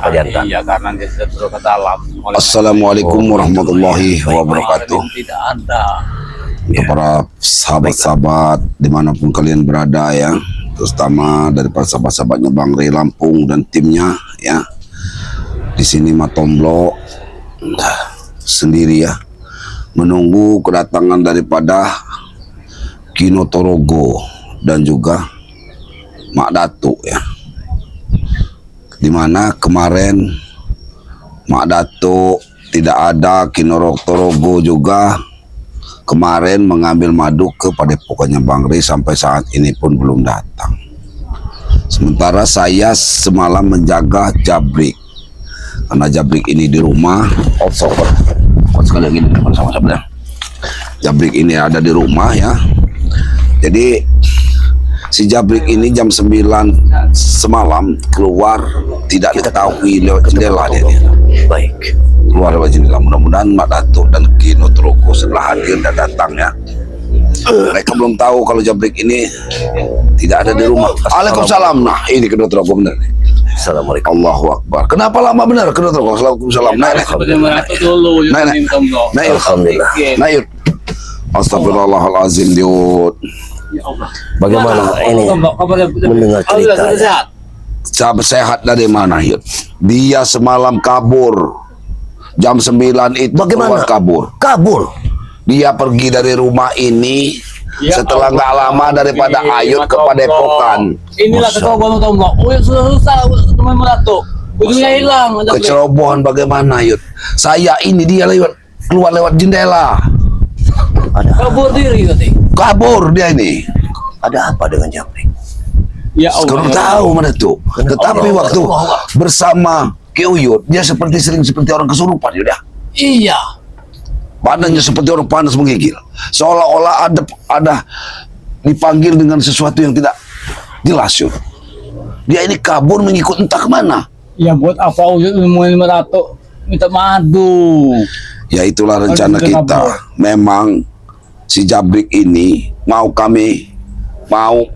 Pak Jantan. Iya, karena dia sudah turun ke dalam. Assalamualaikum warahmatullahi wabarakatuh. Tidak ada. Untuk para sahabat-sahabat dimanapun kalian berada ya, terutama dari para sahabat-sahabatnya Bang Ray Lampung dan timnya ya. Di sini Matomblo sendiri ya, menunggu kedatangan daripada Kino Torogo dan juga Mak Datuk ya. Dimana kemarin Mak Datuk tidak ada, Kino Torogo juga kemarin mengambil madu ke padepokannya Bang Ray, sampai saat ini pun belum datang. Sementara saya semalam menjaga Jabrik, karena Jabrik ini di rumah. Sekali lagi sama-sama. Jabrik ini ada di rumah ya. Jadi si Jabrik ini jam 9 semalam keluar, tidak diketahui lewat jendela dia. Baik. Keluar lewat jendela. Mudah-mudahan Mak Datuk dan Kino Torogo setelah hadir dan datang ya. Mereka belum tahu kalau Jabrik ini tidak ada di rumah. Waalaikumsalam. Nah, ini Kino Torogo benar nih. Assalamualaikum. Allahu Akbar. Kenapa lama benar Kino Torogo? Waalaikumsalam. Naik. Naik. Alhamdulillah. Naik. Astagfirullahalazim Diut. Bagaimana ini mendengar cerita? Sahabat sehat dari mana Yud? Dia semalam kabur. Jam 9 itu Bagaimana? kabur. Kabur. Dia pergi dari rumah ini setelah nggak lama daripada Ayut ke padepokan. Inilah ketua gua Tombok. Oh, ya susah teman Datuk. Ujungnya hilang. Kecerobohan bagaimana Yud? Saya ini dia keluar lewat jendela. Ada Kabur diri tadi. Kabur dia ini. ada apa dengan Jabrik? Ya Sekarang tahu mana tuh. Tetapi waktu bersama Ki Uyut, dia sering seperti orang kesurupan Yud ya. Iya. Badannya seperti orang panas menggigil, seolah-olah ada dipanggil dengan sesuatu yang tidak jelas Yud. Dia ini kabur mengikut entah kemana. Ya buat apa Uyut nemuin Datuk minta madu. Ya itulah rencana Kita kita. Memang si Jabrik ini mau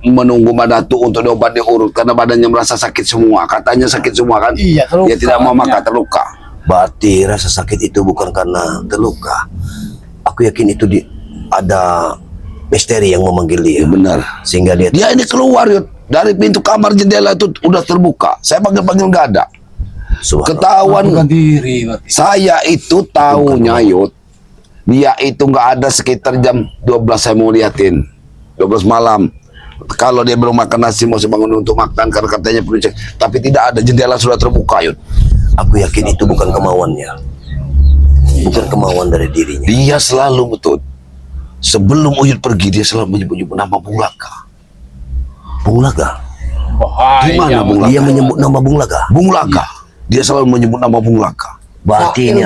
menunggu Mak Datuk untuk diobat diurut karena badannya merasa sakit semua. Katanya sakit semua kan? Iya, terluka. Dia tidak mau makan, terluka. Berarti rasa sakit itu bukan karena terluka. Aku yakin itu ada misteri yang memanggil dia. Ya, benar. Sehingga dia Dia ini keluar Yud. Dari pintu kamar jendela itu udah terbuka. Saya panggil nggak ada. Subhanallah. Ketahuan Bukan diri berarti. saya itu tahunya Yud. Dia itu nggak ada sekitar jam 12 saya mau liatin. 12 malam. Kalau dia belum makan nasi mau saya bangun untuk makan karena katanya perlu cek. Tapi tidak ada, jendela sudah terbuka Yud. Aku yakin itu bukan kemauannya. Bukan kemauan dari dirinya. Dia selalu betul. Sebelum Uyut pergi dia selalu menyebut nama Bung Laka. Bung Laga. Di mana Bung Laka? Dia menyebut nama Bung Laga. Bung Laka. Dia selalu menyebut nama Bung Laka. Berarti ini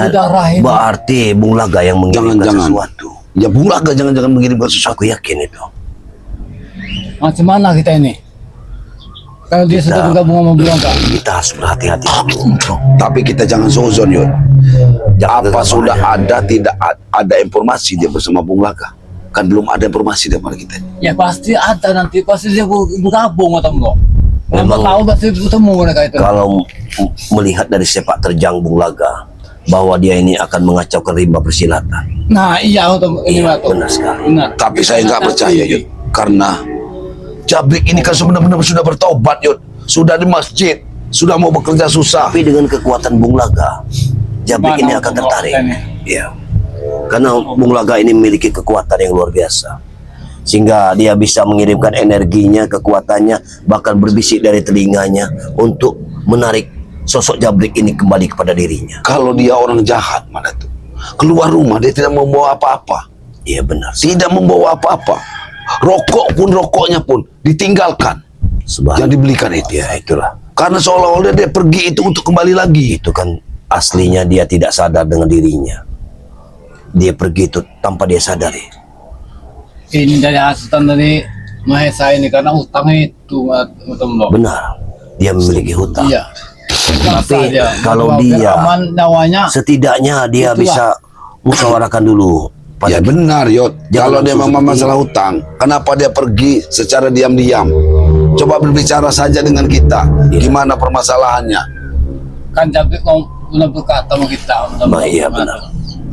berarti Bung Laga yang mengirimkan Jangan-jangan. sesuatu. Ya Bung Laka jangan-jangan mengirimkan sesuatu. Aku yakin itu. Macam mana kita ini? Kalau dia sudah bergabung sama Belangka. Kita harus berhati-hati dulu. Tapi kita jangan suzon Yud. Jangan Apa gegabah sudah aja. tidak ada informasi dia bersama Bung Laka? Kan belum ada informasi daripada kita. Ya pasti ada nanti, pasti dia bergabung atau enggak. Memang- Tahu pasti ketemu mereka itu. Kalau melihat dari sepak terjang Bung Laga bahwa dia ini akan mengacaukan rimba persilatan. Nah iya untuk ini Iya, Datuk. benar sekali. Benar. Tapi saya nggak percaya Yud. Karena Jabrik ini kan sebenarnya sudah bertobat Yud. Sudah di masjid. Sudah mau bekerja susah. Tapi dengan kekuatan Bung Laga, Jabrik ini Mana akan Bung tertarik. Laga ini? Iya. Karena Bung Laga ini memiliki kekuatan yang luar biasa. Sehingga dia bisa mengirimkan energinya, kekuatannya, bahkan berbisik dari telinganya untuk menarik sosok Jabrik ini kembali kepada dirinya. Kalau dia orang jahat mana tuh? Keluar rumah dia tidak membawa apa-apa. Iya benar. Tidak membawa apa-apa. Rokoknya pun ditinggalkan. Yang dibelikan itu. Ya itulah. Karena seolah-olah dia pergi itu untuk kembali lagi. Itu kan aslinya dia tidak sadar dengan dirinya. Dia pergi itu tanpa dia sadari. Ini dari hasutan dari Mahesa ini karena utangnya itu Tombok. Benar. Dia memiliki hutang. Iya. Tapi Saja. kalau dia aman nyawanya. setidaknya dia Itulah. bisa musyawarahkan dulu Ya pada benar Yot. Kalau dia langsung memang seperti masalah hutang, kenapa dia pergi secara diam-diam? Coba berbicara saja dengan kita. Gimana permasalahannya? kan Jabrik mau pernah berkata sama kita. Iya benar.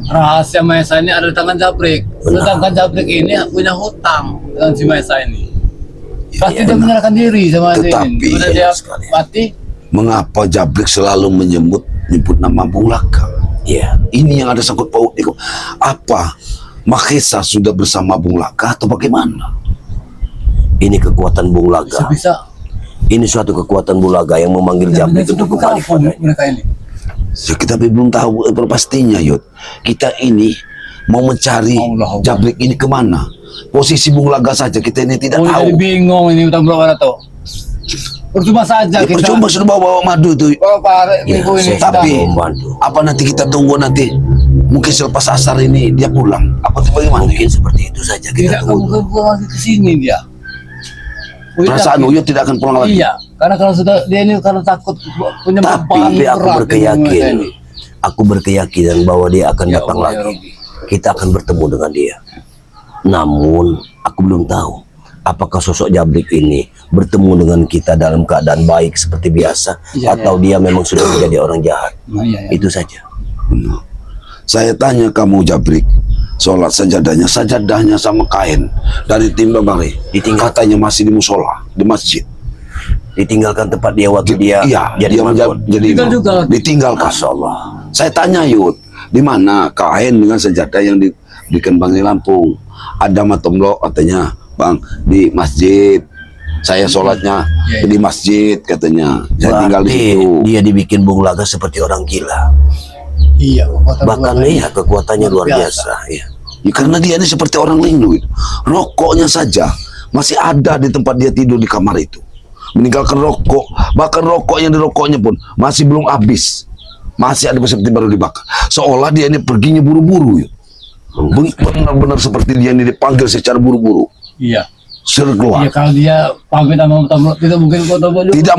Rahasia Mahesa ini ada di tangan Jabrik. Benar. Sedangkan Jabrik ini punya hutang dengan si Mahesa ini. Pasti iya, dia menyerahkan diri sama dia Tetapi, ini. Udah iya dia sekali. mati. Mengapa Jabrik selalu menyebut nama Bung Laka? Iya. Ini yang ada sangkut pautnya. Apa Mahesa sudah bersama Bung Laka atau bagaimana? Ini kekuatan Bung Laga. Bisa. Ini suatu kekuatan Bung Laga yang memanggil Jabrik untuk kembali padanya. mereka ini. Ya, kita belum tahu pastinya, Yud. Kita ini mau mencari Allah. Jabrik ini kemana? Posisi Bung Laga saja kita ini tidak Jadi tahu. bingung ini utang berapa tuh. Percuma saja Ya, kita. percuma sudah bawa madu tuh. Oh, Pak, Ya, minggu ini saya Tapi sudah membantu. apa nanti kita tunggu nanti? Mungkin selepas asar ini dia pulang. Apa tuh bagaimana? Mungkin seperti itu saja kita tidak tunggu. akan pulang lagi ke sini dia. Perasaan Uyut tidak akan pulang lagi. Iya, karena kalau sudah dia ini karena takut punya Tapi beban Tapi aku berat berkeyakin, ini. aku berkeyakinan bahwa dia akan Ya datang Allah, ya lagi. Rabbi. Kita akan bertemu dengan dia. Namun, aku belum tahu apakah sosok Jabrik ini bertemu dengan kita dalam keadaan baik seperti biasa, Iya, atau dia memang sudah menjadi orang jahat. Nah, iya, iya. Itu saja. Benar. Saya tanya kamu Jabrik, sholat sajadahnya sama kain dari tim Bari. Ditinggal. Katanya masih di musola, di masjid. Ditinggalkan tempat dia waktu dia Iya, jadi dia makmum. jadi Tinggal imam. juga. Ditinggalkan. Masya Allah. Saya tanya Yud, di mana kain dengan sejadah yang diberikan Bang di Lampung? Ada matomlo katanya, Bang, di masjid. Saya sholatnya Iya, iya. di masjid katanya. Saya tinggal di Berarti situ. dia dibikin Bung Laga seperti orang gila. Iya, kekuatan Bahkan Tuhan. iya kekuatannya luar Luar biasa. Iya. Ya, karena dia ini seperti orang lindu itu. Rokoknya saja masih ada di tempat dia tidur di kamar itu. Meninggalkan rokok, bahkan rokok yang dirokoknya pun masih belum habis. Masih ada seperti baru dibakar. Seolah dia ini perginya buru-buru. Ya. Benar-benar seperti dia ini dipanggil secara buru-buru. Iya. Suruh keluar. Iya, kalau dia pamit sama Tomlo, tidak mungkin kau Tomlo juga. Tidak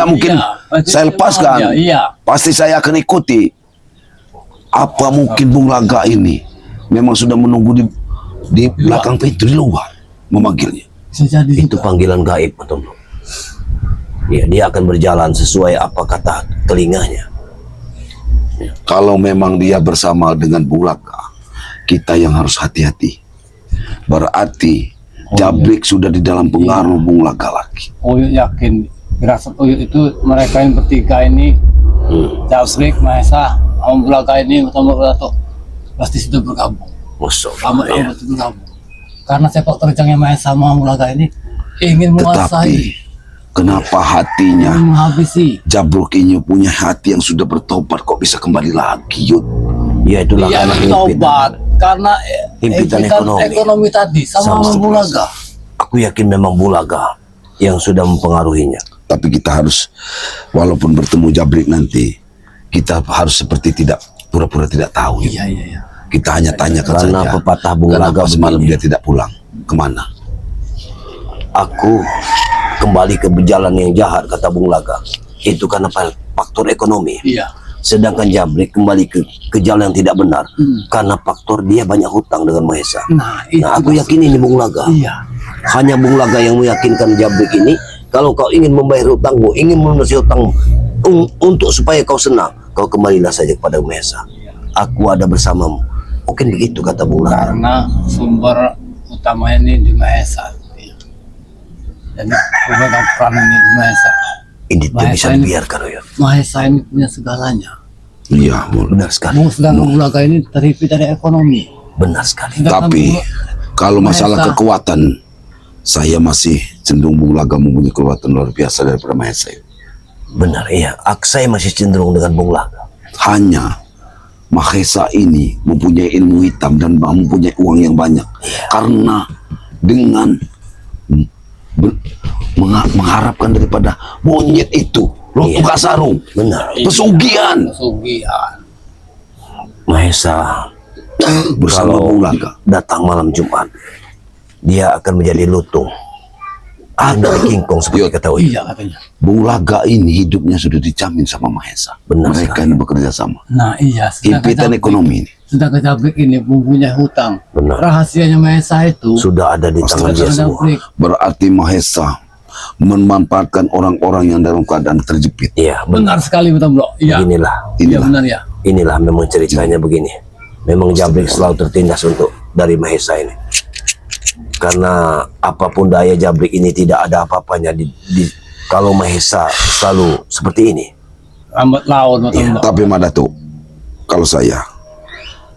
mungkin Iya, pasti saya lepaskan. iya, iya. Pasti saya akan ikuti. Apa mungkin Bung Laga ini memang sudah menunggu di belakang pintu di luar memanggilnya? Bisa jadi Itu juga. panggilan gaib, Pak Tomo. Ya, dia akan berjalan sesuai apa kata telinganya. Kalau memang dia bersama dengan Bung Laga, kita yang harus hati-hati. Berarti Jabrik sudah di dalam pengaruh Bung Laga lagi. Uyut yakin, firasat Uyut itu mereka yang bertiga ini, Jabrik, Mahesa, sama Bulaga ini, Tomlo Bulato, pasti sudah bergabung. Masya Sama Allah. Ya. itu bergabung. Karena sepak terjangnya Mahesa sama Bulaga ini ingin Tetapi menguasai, kenapa ingin hatinya menghabisi. Jabruk ini punya hati yang sudah bertobat kok bisa kembali lagi, Yud? Ya itulah Iya, karena himpit. tobat karena Himpitan ekonomi. tadi sama Bulaga. Aku yakin memang Bulaga yang sudah mempengaruhinya. Tapi kita harus, walaupun bertemu Jabrik nanti, kita harus seperti tidak pura-pura tidak tahu. Yud. Iya, iya, iya. Kita hanya tanyakan Karena saja. pepatah Bung Kenapa Laga semalam begini. dia tidak pulang? Kemana? Aku kembali ke jalan yang jahat, kata Bung Laga. Itu karena faktor ekonomi. Iya. Sedangkan Jabrik kembali ke jalan yang tidak benar karena faktor dia banyak hutang dengan Mahesa. Nah, itu Nah, aku yakin ini Bung Laga. Iya. Hanya Bung Laga yang meyakinkan Jabrik ini, kalau kau ingin membayar hutangmu, ingin melunasi hutangmu, untuk supaya kau senang, kau kembalilah saja kepada Mahesa. Aku ada bersamamu. Mungkin begitu kata Bung Laga. Karena sumber utamanya ini di Mahesa. Dan pemegang peran ini di Mahesa. Ini tidak Mahesa bisa ini- dibiarkan, ya. Mahesa ini punya segalanya. Iya, Benar sekali. Sedangkan Bulaga ini terhimpit dari ekonomi. Benar sekali. Sedangkan tapi kalau masalah Mahesa. kekuatan, saya masih cenderung Bung Laga mempunyai kekuatan luar biasa daripada Mahesa. Benar, iya. Saya masih cenderung dengan Bung Laga. Hanya Mahesa ini mempunyai ilmu hitam dan mempunyai uang yang banyak. Karena dengan mengharapkan daripada monyet itu, Lotu Iya. Kasarung, Benar. pesugihan Pesugihan. Mahesa bersama kalau Bung Laga. datang malam Jumat, dia akan menjadi lutung. Ada kingkong seperti kata Uy. Iya katanya. Bung Laga ini hidupnya sudah dijamin sama Mahesa. Benar Mereka sekali. ini bekerja sama. Nah iya. Himpitan ekonomi ini. Sedangkan Jabrik ini mempunyai hutang. Benar. Rahasianya Mahesa itu. Sudah ada di tangan dia Sedangkan semua. Jabrik. Berarti Mahesa memanfaatkan orang-orang yang dalam keadaan terjepit. Iya, Benar sekali betul bro. Iya. Inilah, Iya benar ya. inilah memang ceritanya begini. Memang Jabrik selalu tertindas untuk dari Mahesa ini. Karena apapun daya Jabrik ini tidak ada apa-apanya kalau Mahesa selalu seperti ini. Lambat laun betul bro. Tapi Madatuk, kalau saya,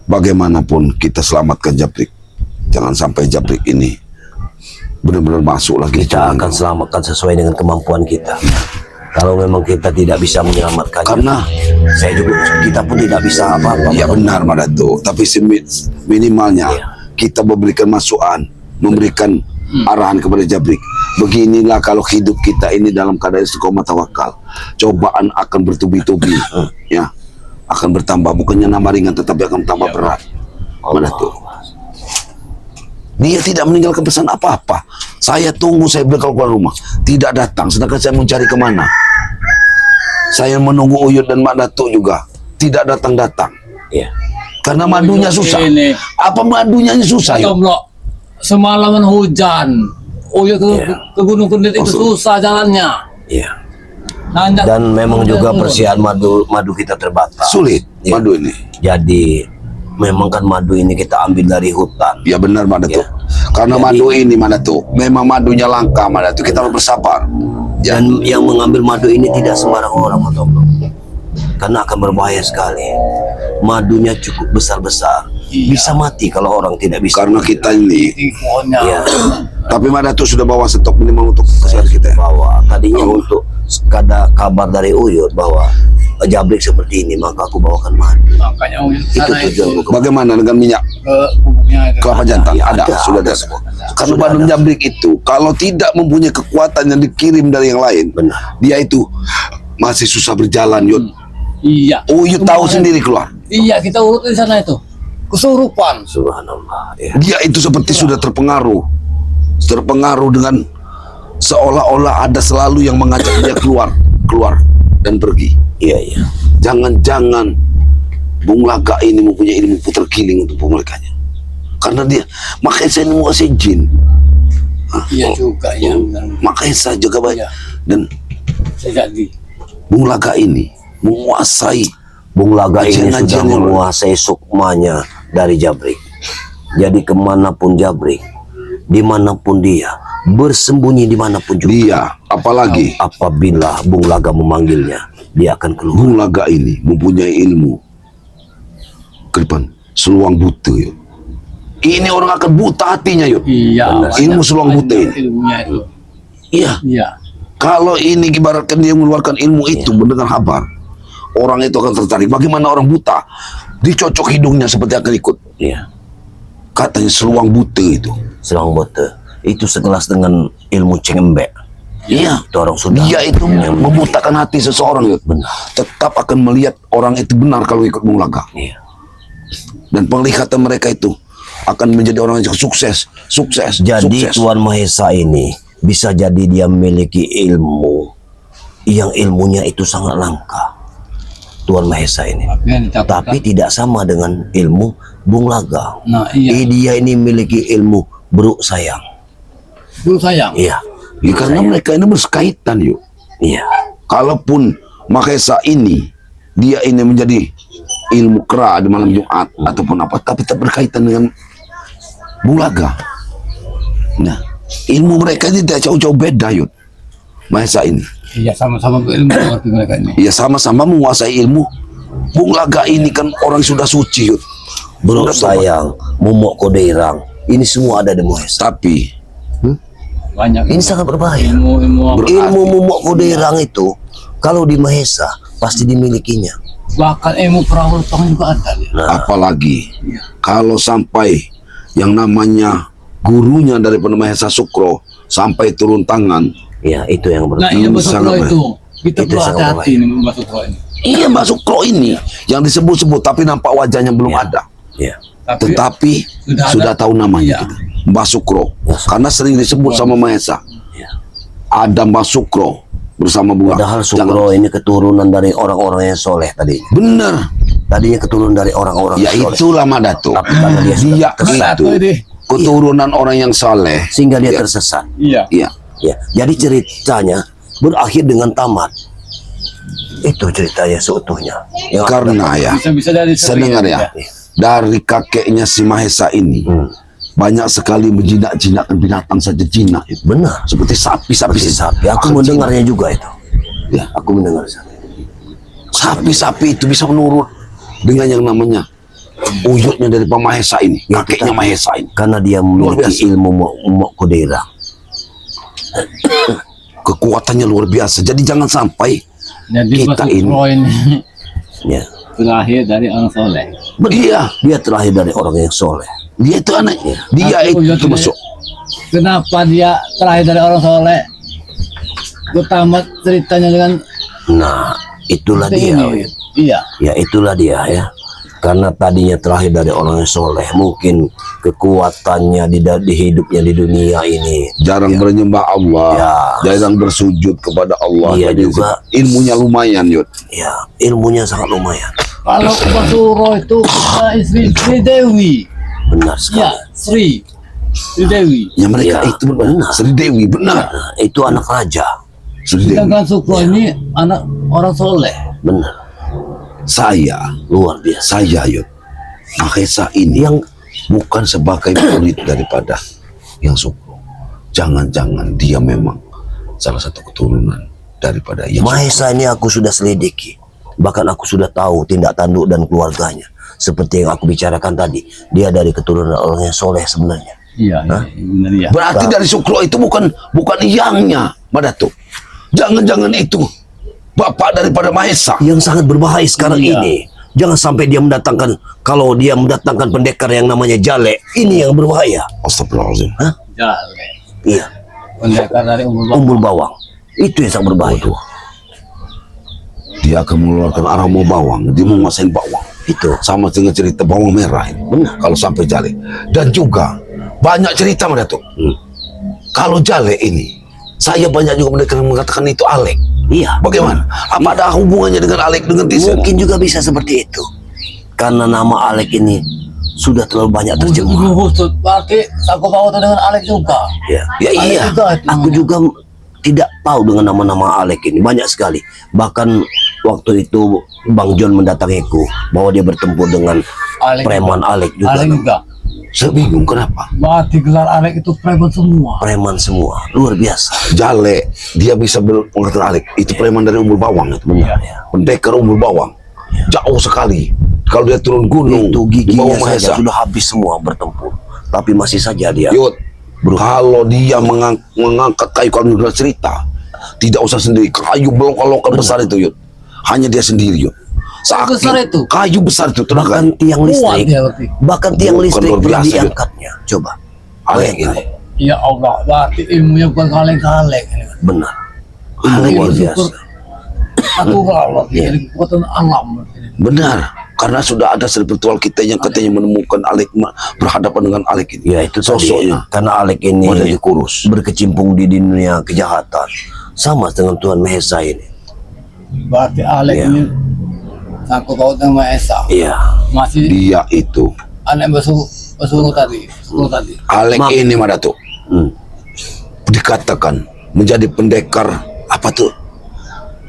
bagaimanapun kita selamatkan Jabrik. Jangan sampai Jabrik ini benar-benar masuk lagi. Kita akan selamatkan sesuai dengan kemampuan kita. Kalau memang kita tidak bisa menyelamatkannya, Karena kita pun tidak bisa apa-apa. ya benar Madatuk, tapi minimalnya Iya. kita memberikan masukan, memberikan arahan kepada Jabrik. Beginilah kalau hidup kita ini dalam keadaan istiqomah tawakal, cobaan akan bertubi-tubi, ya, akan bertambah, bukannya nambah ringan tetapi akan tambah berat. Madatuk, dia tidak meninggalkan pesan apa-apa. Saya tunggu, saya beli kalau keluar rumah, tidak datang, sedangkan saya mencari kemana. Saya menunggu Uyut dan Mak Datuk juga, tidak datang-datang. Iya. Karena madunya susah. Ini. Apa madunya ini susah? Betul Yuk? bro. Semalaman hujan. Uyut Iya. ke Gunung Kendit itu susah jalannya. Iya. Nanjak- Dan memang juga turun. persediaan madu kita terbatas. Sulit Iya. madu ini. Jadi memang kan madu ini kita ambil dari hutan. Ya benar Mak Datuk. Ya. Karena Jadi- madu ini Mak Datuk, memang madunya langka Mak Datuk. Kita harus bersabar. Ya. Dan yang mengambil madu ini tidak sembarang orang, Pak Tombro. Karena akan berbahaya sekali. Madunya cukup besar-besar. Iya. Bisa mati kalau orang tidak bisa. Karena kita ini, Di pohonnya. Iya. tapi Mak Datuk sudah bawa stok minimal untuk kesehatan kita. Bawa tadinya untuk ada kabar dari Uyut bahwa Jabrik seperti ini, maka aku bawakan madu. Makanya Uyut Itu sana itu tujuanku. Bagaimana dengan minyak ke bubuknya itu. kelapa jantan? Ya, Ada, sudah ada. semua. Karena Sudah madu ada. Jabrik itu, kalau tidak mempunyai kekuatan yang dikirim dari yang lain, Benar. dia itu masih susah berjalan, Yud. Iya. Uyut tahu Kemarin- sendiri keluar. Iya, kita urut di sana itu. Kesurupan. Subhanallah. Ya. Dia itu seperti sudah terpengaruh dengan seolah-olah ada selalu yang mengajak dia keluar dan pergi. Iya, iya. Jangan-jangan Bung Laga ini mempunyai ilmu putar giling untuk pemerikanya. Karena dia, makanya saya mau kasih jin. Iya juga ya. benar. Makanya saya jaga baik. Iya. Dan Saya jadi. Bung Laga ini menguasai Bung Laga ini sudah Ajian-ajian yang- menguasai sukmanya dari Jabrik. Jadi kemanapun Jabrik, dimanapun dia, bersembunyi dimanapun juga. dia, apalagi Apabila Bung Laga memanggilnya, dia akan keluar. Bung Laga ini mempunyai ilmu ke depan seluang buta, Yud. Ini orang akan buta hatinya, Yud. Iya. Benar. banyak- Ilmu seluang banyak buta ini. Ilmunya itu. Iya. Iya. Kalau ini ibaratkan dia mengeluarkan ilmu itu mendengar kabar, orang itu akan tertarik. Bagaimana orang buta dicocok hidungnya seperti akan ikut. Iya. Katanya seluang buta itu. Selang bote. Itu sekelas dengan ilmu cengembek. Iya. Itu orang sudah. Dia itu membutakan hati seseorang, Yud. Benar. Tetap akan melihat orang itu benar kalau ikut Bung Laga. Iya. Dan penglihatan mereka itu akan menjadi orang yang sukses. Jadi sukses. Tuan Mahesa ini bisa jadi dia memiliki ilmu yang ilmunya itu sangat langka. Tuan Mahesa ini. Tapi yang ditakutkan- Tapi tidak sama dengan ilmu Bung Laga. Nah, iya. Dia ini memiliki ilmu beruk sayang. Dulu sayang. Iya. Ya, karena mereka ini berkaitan, yuk. Iya. Kalaupun Mahesa ini dia ini menjadi ilmu kera di malam Jumat ataupun apa, tapi tak berkaitan dengan Bung Laga. Nah, ilmu mereka ini tidak jauh-jauh beda, Yud. Mahesa ini. Iya, sama-sama berilmu seperti mereka ini. Ya sama-sama menguasai ilmu. Bung Laga ini kan orang sudah suci, Yud. Beruk Sudah sayang, momok kodeirang. Ini semua ada di Mahesa. Tapi Banyak. Ini sangat berbahaya. ilmu Berarti- Ilmu momok kodeirang itu kalau di Mahesa pasti dimilikinya. bahkan ilmu perahu tong juga ada. Ya. Nah, apalagi Iya. kalau sampai yang namanya gurunya daripada Mahesa Sukro sampai turun tangan, ya itu yang Nah, berbahaya. iya Ilmu Mbak sangat Sukro itu. Kita Itu perlu sangat hati-hati nih Mbak Sukro ini. iya Mbak Sukro ini yang disebut-sebut tapi nampak wajahnya belum Iya. ada. Ya. Tetapi Sudah sudah, ada. tahu namanya Iya. kita. Mbak Sukro. Karena sering disebut sama Mahesa. Ya. Ada Mbak Sukro bersama Bunga. Padahal Sukro ini keturunan dari orang-orang yang soleh tadinya. Benar. Tadinya keturunan dari orang-orang Ya yang soleh. itulah Madato. Tapi karena dia sudah Dia tersesat, itu ini. keturunan orang yang saleh. sehingga dia Ya. tersesat. Iya. Iya. Ya, jadi ceritanya berakhir dengan tamat. Itu ceritanya seutuhnya. Yang Karena ya, Bisa-bisa dari saya dengar ya, dari kakeknya si Mahesa ini banyak sekali menjinak-jinakkan binatang saja jinak. benar. Seperti sapi-sapi. Seperti sapi. Aku Akan mendengarnya juga itu. Ya. Aku mendengar sapi. Sapi-sapi itu bisa menurut dengan yang namanya wujudnya dari Pak Mahesa ini, Ya, kakeknya kita- Mahesa ini. Karena dia Luar memiliki biasa. ilmu Mok Kodera. Kekuatannya luar biasa. Jadi jangan sampai Jadi kita Mbak Sukro ini Ya. terakhir dari orang soleh. Dia terlahir dari orang yang soleh. dia itu anaknya, dia Aku itu juga masuk. Kenapa dia terakhir dari orang soleh? Gue tamat ceritanya dengan Nah, itulah dia. ini. Iya. Ya, itulah dia ya. Karena tadinya terlahir dari orang yang soleh, mungkin kekuatannya di hidupnya di dunia ini. Jarang menyembah Allah, Ya. jarang bersujud kepada Allah. Iya Jadi juga. ilmunya lumayan, Yud. Ya, ilmunya sangat lumayan. Kalau Mbak Suro itu istri Sri Dewi. Benar sekali. Ya, Sri Dewi. Ya mereka Iya, itu benar. benar. Sri Dewi benar. Nah, itu anak raja. Sri Dewi. Sedangkan Sukro ini anak orang soleh. Benar. Saya Luar biasa. Yud, Mahesa ini yang bukan sebagai murid daripada yang Sukro. Jangan-jangan dia memang salah satu keturunan daripada yang Mahesa ini aku sudah selidiki. Bahkan aku sudah tahu tindak tanduk dan keluarganya. Seperti yang aku bicarakan tadi. Dia dari keturunan orang yang soleh sebenarnya. Iya, benar ya. Berarti dari Sukro itu bukan yangnya, Madatuk. Jangan-jangan itu bapak daripada Mahesa. Yang sangat berbahaya sekarang Iya. ini. Jangan sampai dia mendatangkan, kalau dia mendatangkan pendekar yang namanya Jale, ini yang berbahaya. Astagfirullahaladzim. Hah? Jale. Iya, Pendekar dari umur umbul bawang. Itu yang sangat berbahaya. Dia akan mengeluarkan aroma bawang, dia mau masain bawang. Itu. Sama dengan cerita bawang merah ini. Benar. Kalau sampai Jale. Dan juga banyak cerita Madatuk. Kalau Jale ini, saya banyak juga mengatakan itu Alek. Iya. Bagaimana? Apa ada hubungannya dengan Alek dengan Tisen? Mungkin juga bisa seperti itu. Karena nama Alek ini sudah terlalu banyak terjemah. khusus. Berarti aku tahu dengan Alex juga. Ya, Ya Alek iya. juga itu. aku juga tidak tahu dengan nama-nama Alek ini, banyak sekali. Bahkan waktu itu Bang John mendatangiku bahwa dia bertempur dengan Alek preman Alek juga. Alex juga. Saya bingung kenapa. Berarti gelar Alex itu preman semua. Preman semua, luar biasa. Jale, dia bisa mengatakan Alek. Itu preman dari umur bawang. Itu Benar Iya. ya. pendekar umur bawang. Jauh sekali. Kalau dia turun gunung Itu di bawah giginya Mahesa. saja sudah habis semua bertempur. Tapi masih saja dia. Yud, kalau dia mengangkat kayu kalau sudah cerita, tidak usah sendiri. Kayu belok-belokan besar itu, Yud. Hanya dia sendiri, Yud. Kayu besar itu? Kayu besar itu, Bahkan tenaga. tiang Kuat listrik, dia berarti. bahkan tiang Bukan listrik luar pun biasa, diangkatnya. Coba. Alek Bayangkan. ini. Ya Allah, berarti ilmunya bukan kaleng-kaleng. Benar. Alek luar biasa. Natural, berarti Iya. dari kekuatan alam. Benar. Karena sudah ada spiritual kita yang katanya menemukan Alek berhadapan dengan Alek ini. Ya itu Sosoknya. tadi. Karena Alek ini Badannya kurus. berkecimpung di dunia kejahatan. Sama dengan Tuhan Mahesa ini. Berarti Alex Iya. ini aku tahu dengan Esa. Iya. Masih Dia itu. anak Basuru tadi. Basuru tadi. Alek Maaf. ini, Madatuk. Hmm. Dikatakan menjadi pendekar apa tuh?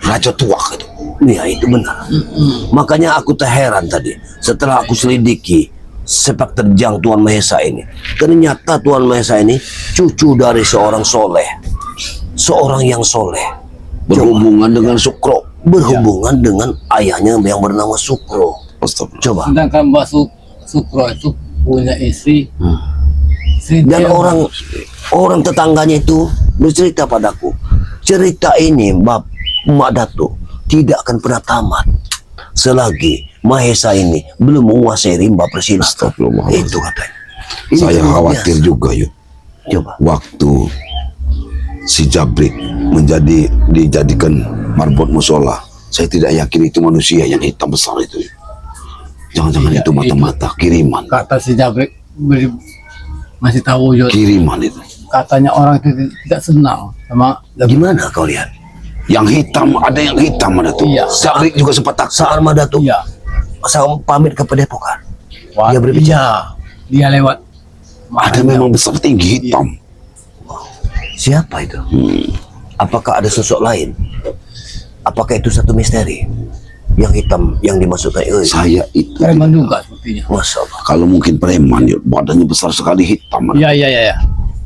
Raja Tuak itu. Ya itu benar. Makanya aku terheran tadi setelah aku selidiki sepak terjang Tuhan Mahesa ini. Ternyata Tuhan Mahesa ini cucu dari seorang soleh, seorang yang soleh, Berhubungan dengan Sukro. berhubungan dengan ayahnya yang bernama Sukro. Astagfirullah. Coba. Sedangkan Mbak Sukro itu punya istri. Sri Dan Dewi. orang tetangganya itu bercerita padaku, cerita ini Mak Datuk tidak akan pernah tamat selagi Mahesa ini belum menguasai rimba persilatan. Astagfirullahaladzim. Itu katanya. Ini Saya luar khawatir biasa. juga, Yud. Coba. Waktu si Jabrik dijadikan marbot musola, saya tidak yakin itu manusia yang hitam besar itu. Jangan-jangan Iya, itu mata-mata kiriman. Kata si Jabrik masih tahu Yud. Kiriman itu. Katanya orang itu tidak senang sama Gimana kau lihat? Yang hitam, ada yang hitam ada tuh. Iya. Jabrik juga sempat takut. Saat Mak Datuk Iya. pamit ke Padepokan, Wah, dia berbicara. Dia lewat. Ada memang besar tinggi hitam. Siapa itu? Apakah ada sosok lain? Apakah itu satu misteri? Yang hitam yang dimasukkan Saya itu Preman juga sepertinya. Masya Allah. kalau mungkin preman, yuk, badannya besar sekali hitam. Iya, iya, iya.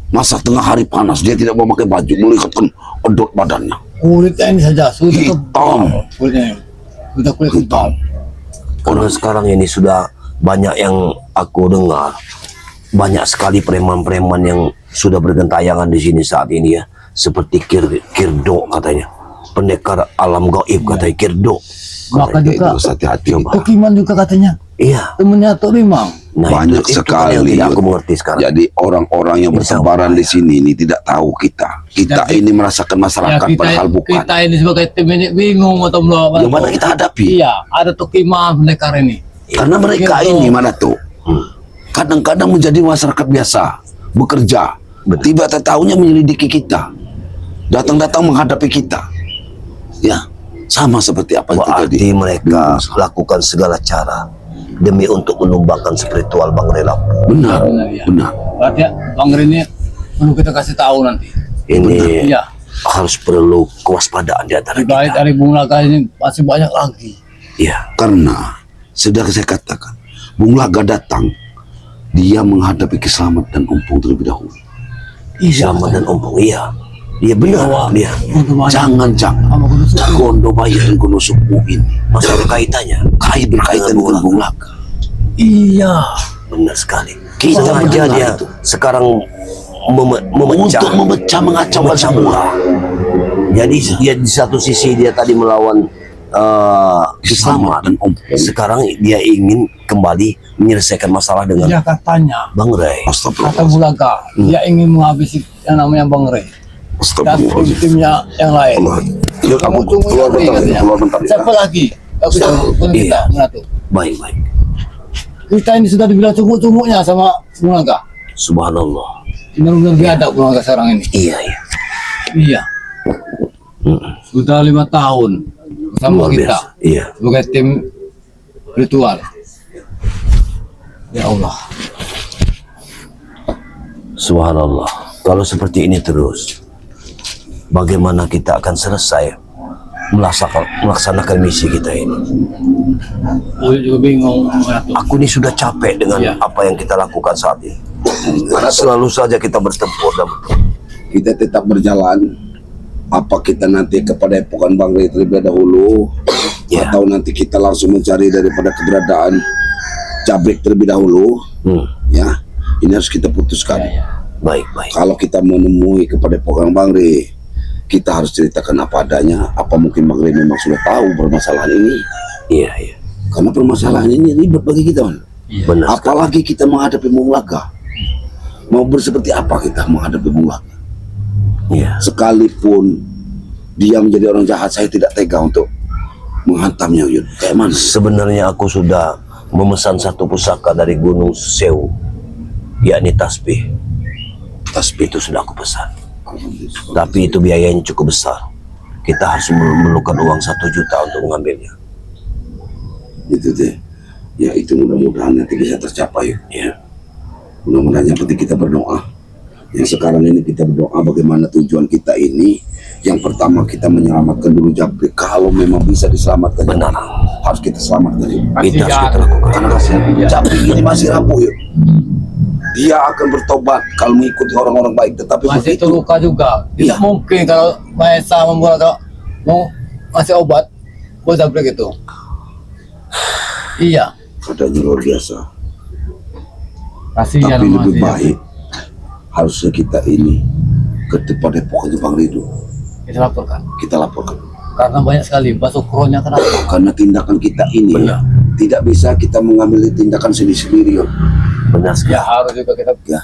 Masa tengah hari panas dia tidak mau pakai baju, melihatkan odot badannya. Kulitnya ini saja sudah Hitam. Kulitnya sudah kulit hitam. Karena sekarang ini sudah banyak yang aku dengar, banyak sekali preman-preman yang sudah bergentayangan di sini saat ini ya, seperti Kirdo katanya, pendekar alam gaib katanya Kirdo. Maka Jadi juga harus hati-hati. Tukiman juga katanya Iya. temennya Tok Rimang. Nah, Banyak itu sekali. kan yang tidak Yud. aku mengerti sekarang. Jadi orang-orang yang Ini bertebaran sama. di sini ini tidak tahu kita. Kita Jadi- ini merasakan masyarakat padahal bukan. kita ini sebagai tim ini bingung atau belum. Yang mana kita hadapi. Iya, ada Tukiman pendekar ini. Karena mereka Gitu. ini mana tuh kadang-kadang menjadi masyarakat biasa, bekerja, tiba tahunya menyelidiki kita, datang-datang menghadapi kita. Ya, sama seperti apa yang terjadi. Berarti mereka lakukan segala cara demi untuk menumbangkan spiritual Bang Rela. Benar, Benar, ya. benar. Berarti Bang Rini perlu kita kasih tahu nanti. Ini Iya. harus perlu kewaspadaan di antara Di balik kita. dari Bung Laga ini masih banyak lagi. Iya. Karena sudah saya katakan, Bung Laga datang, dia menghadapi Keslamet dan Umpung terlebih dahulu. Sama dan Ompong. Iya. Iya benar. Iya. Jangan-jangan Sama kudu Gondo Bayi dan Gondo Suku ini Masa ada kaitannya? kait berkaitan dengan Bung Laga. Iya. Benar sekali. Kita Sengaja mendengar dia itu. sekarang memecah. Untuk mengacaukan semua. Jadi dia di satu sisi dia tadi melawan Keslamet dan Ompong. Sekarang dia ingin kembali menyelesaikan masalah dengan Dia katanya Bang Ray. kata Astagfirullah. Bung Laga dia ingin menghabisi yang namanya Bang Ray dan Astagfirullah. tim-timnya yang lain. Yuk, aku keluar bentar, keluar bentar. Siapa lagi? Aku tahu kita Iya. mengatur. Baik baik. Kita ini sudah dibilang cumuk-cumuknya sama Bung Laga. Subhanallah. Benar-benar biadab Bung Laga sekarang ini. Iya iya. Iya. Sudah 5 tahun bersama Luar kita biasa. Iya. sebagai tim ritual. Ya Allah. Subhanallah. Kalau seperti ini terus, bagaimana kita akan selesai melaksanakan misi kita ini? Aku juga bingung mengatur. Aku ini sudah capek dengan Iya. apa yang kita lakukan saat ini. Karena selalu saja kita bertempur dan Kita tetap berjalan. Apa kita nanti kepada epokan Bang Ray terlebih dahulu, Ya. atau nanti kita langsung mencari daripada keberadaan Jabrik terlebih dahulu, ya. Ini harus kita putuskan. baik baik. Kalau kita menemui kepada epokan Bang Ray, kita harus ceritakan apa adanya. Apa mungkin Bang Ray memang sudah tahu permasalahan ini? Iya iya. Karena permasalahan ini ribet bagi kita, Man. Benar sekali. Apalagi kita menghadapi Bung Laga. Mau berseperti apa kita menghadapi Bung Laga? Iya. Sekalipun dia menjadi orang jahat, saya tidak tega untuk menghantamnya, Yud. Kayak mana? Sebenarnya aku sudah memesan satu pusaka dari Gunung Sewu, yakni tasbih. Tasbih itu sudah aku pesan. Tapi itu biayanya cukup besar. Kita harus memerlukan uang 1 juta untuk mengambilnya. Itu deh. Ya itu mudah-mudahan nanti bisa tercapai. Ya. Mudah-mudahan yang penting kita berdoa. Yang sekarang ini kita berdoa bagaimana tujuan kita ini. Yang pertama kita menyelamatkan dulu Jabrik. Kalau memang bisa diselamatkan, Benar. harus kita selamatkan. Yud. Itu harus kita lakukan. Karena Jabrik ini masih rapuh, Yud. Dia akan bertobat kalau mengikuti orang-orang baik. Tetapi Masih begitu terluka juga. Iya. Tidak mungkin kalau Maesa membuat mau ngasih obat buat Jabrik itu. Iya. adanya luar biasa. Kasihan Tapi lebih masih. baik harusnya kita ini ke depan pokoknya Bang Ridho Kita laporkan. kita laporkan, Karena banyak sekali basukronya kenapa? karena tindakan kita ini Benar. tidak bisa kita mengambil tindakan sendiri-sendiri, Yon. Benar sekali. Ya harus juga kita Ya,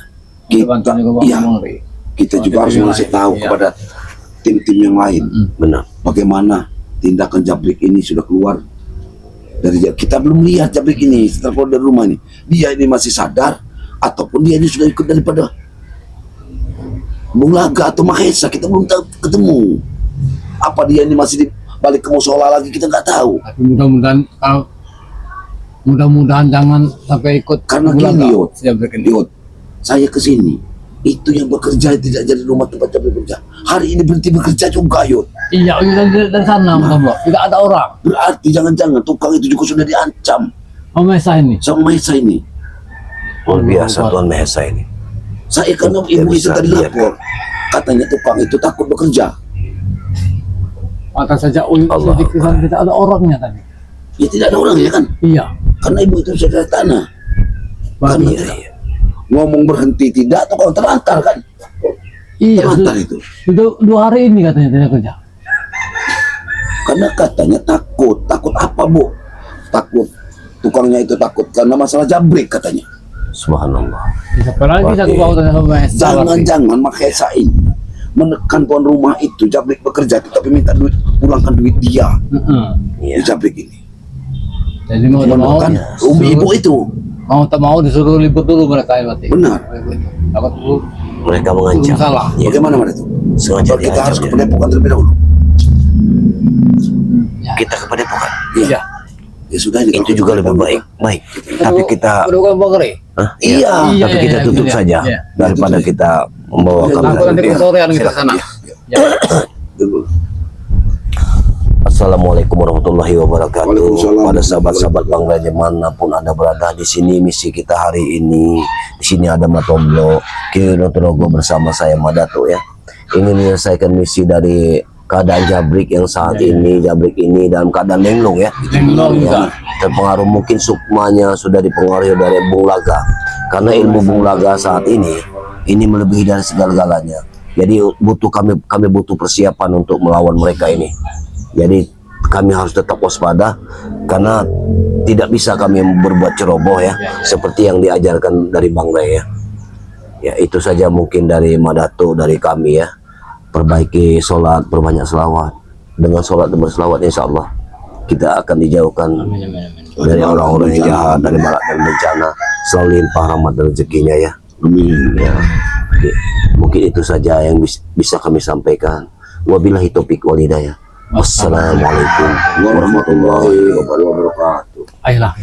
kita bantu juga Bang iya, Mangri. kita juga harus Tim yang ngasih lain, tahu iya. kepada tim-tim yang lain Benar. bagaimana tindakan Jabrik ini sudah keluar dari kita belum lihat Jabrik ini setelah keluar dari rumah ini, dia ini masih sadar ataupun dia ini sudah ikut daripada Bung Laga atau Mahesa, kita belum tahu, ketemu. Apa dia ini masih di balik ke musola lagi, kita nggak tahu. Tapi mudah-mudahan jangan sampai ikut Karena bulan gini, nggak, Yud. si Jabrik ini. Yud, saya ke sini Itu yang bekerja tidak jadi rumah tempatnya bekerja. Hari ini berhenti bekerja juga, Yun. Iya, dari sana, Bro. Tidak ada orang. Berarti jangan-jangan tukang itu juga sudah diancam Oh, Mesa ini. sama Mahesa ini. Luar biasa Tuhan Maha Esa ini. Saya karena Tidak ibu itu bisa tadi lihat. lapor, katanya tukang itu takut bekerja. Maka saja Uyut Allah. di sana tidak ada orangnya tadi. Ya tidak ada orang ya kan? Iya. Karena ibu itu sudah tanah. Karena Iya, tidak. iya. Ngomong berhenti tidak, tukang terlantar kan? Iya, Terlantar itu. sudah 2 hari ini katanya tidak kerja. Karena katanya takut. Takut apa, Bu? Takut. Tukangnya itu takut karena masalah jabrik katanya. Subhanallah. Siapa lagi Berarti- satu pautannya sama Mesa? Jangan-jangan Mahesa ini menekan tuan rumah itu jabrik bekerja tetapi minta duit, pulangkan duit dia di Iya. jabrik ini. Jadi mau tak mau, Menekan umi ibu itu. mau tak mau disuruh libur dulu mereka ya berarti. Benar. Dapat dulu. Mereka mengancam. Salah. Iya. Bagaimana mana itu? Sengaja Kita harus diancam. ke Padepokan terlebih dahulu. Kita ke Padepokan. Iya. Ya sudah ini. Itu juga lebih baik. Baik. Tapi kita bukan Bangre. Hah? Iya. Iya, Tapi kita iya, tutup iya, saja iya. daripada kita membawa Iya, Aku kami. nanti Iya. ke sorean kita sana. Ya. Dulu. Assalamualaikum warahmatullahi wabarakatuh. Waalaikumsalam. Pada sahabat-sahabat Bangga dimanapun anda berada, di sini misi kita hari ini. Di sini ada Matomblo, Kirotrogo bersama saya Madato ya. Ingin menyelesaikan misi dari keadaan Jabrik yang saat ini, Jabrik ini dalam keadaan lenglung ya. Lenglung, Ya, terpengaruh mungkin sukmanya sudah dipengaruhi dari Bung Laga. Karena ilmu Bung Laga saat ini melebihi dari segala-galanya. Jadi kami butuh persiapan untuk melawan mereka ini. Jadi kami harus tetap waspada karena tidak bisa kami berbuat ceroboh ya, seperti yang diajarkan dari Bang Ray ya. Ya itu saja mungkin dari Madato, dari kami ya. Perbaiki sholat, perbanyak selawat. Dengan sholat dan berselawat insya Allah kita akan dijauhkan Amin, amin, amin. dari orang-orang yang jahat, dari balak dan bencana. Selalu limpah rahmat dan rezekinya ya. Amin. Ya. Oke. Mungkin itu saja yang bisa kami sampaikan. Wabillahi taufiq wal hidayah. Wassalamualaikum warahmatullahi wabarakatuh. Ayolah.